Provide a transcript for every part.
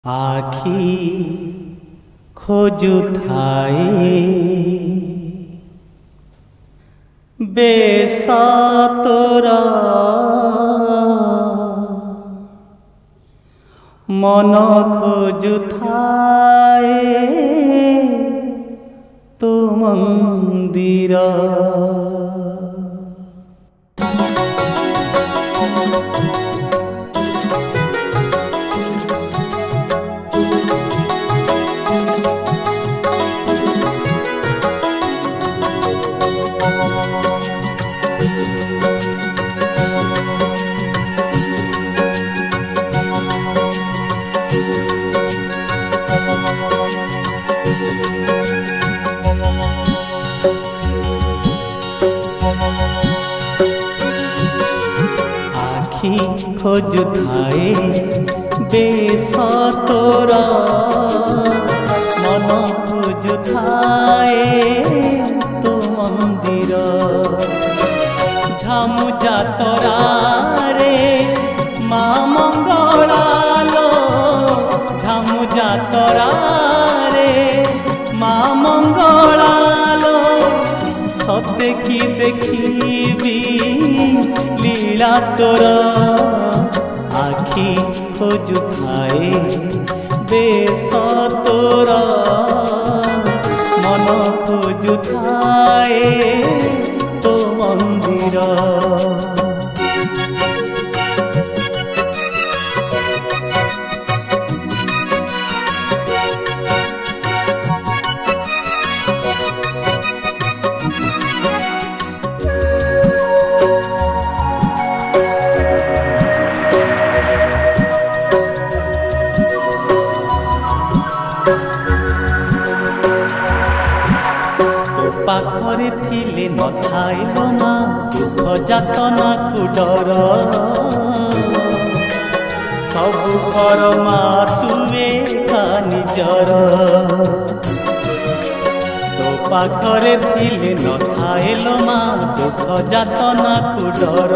आखी खोजुथाए बेसा तोरा मन खोजुथाए तो मंदिर आखी खोजुथाए बेसा तोरा मन खोजुथाए तो मंदिर झामु जातरा रे माँ मंगलालो झामु जातरा रे माँ मंगलालो सत्य की देखी लीला तोरा आखी खोजुथाए बेसा तोरा मन खोजुथाए तो मंदिर पाखरे थिले नथाए लो माँ दुख जातना को डर सबु कर माँ तुए का निजर तो पाखरे थिले नथाए लो माँ दुख जातना को डर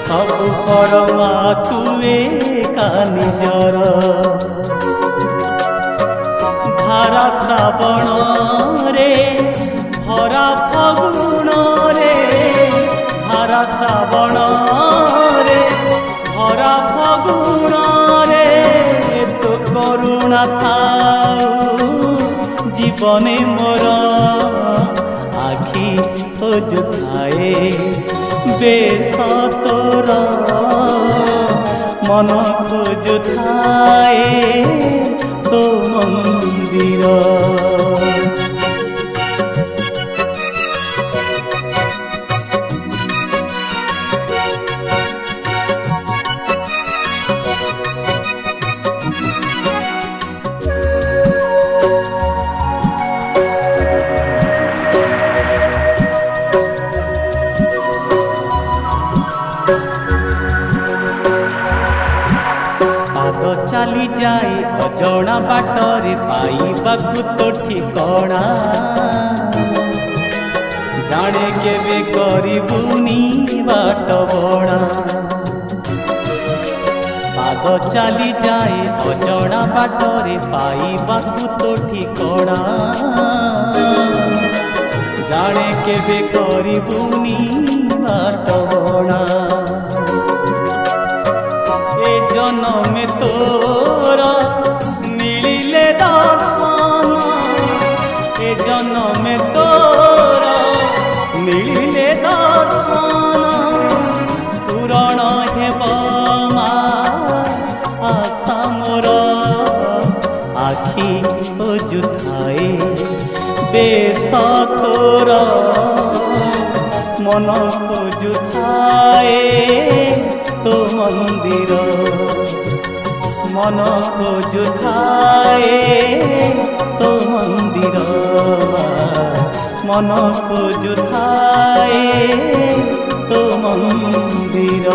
सबु कर माँ तुए का निजर धारा श्रावण रे भरा फगुण रे धारा श्रावण रे भरा फगुण रे तो करुणा थाऊ जीवने मोर आखी खोजुथाए बेसा तोरा मन खोजुथाए तो मंदिर चली जाए अजणा बाटरे पाइबाकु तो ठिकणा जाने केबे करिबुनी बाट बणा पाद चली जाए अजणा बाटरे पाइबाकु तो ठिकणा जाने केबे करिबुनी बाट बणा ए जन्म तोरा मिलिले दर्शन ए जन्म तोरा मिलिले दर्शन पूरण हेब आशा मोर आखी खोजुथाए बेसा तोरा मन खोजुथाए तो मंदिर मन खोजुथाए तो मंदिर मन खोजुथाए तो मंदिर।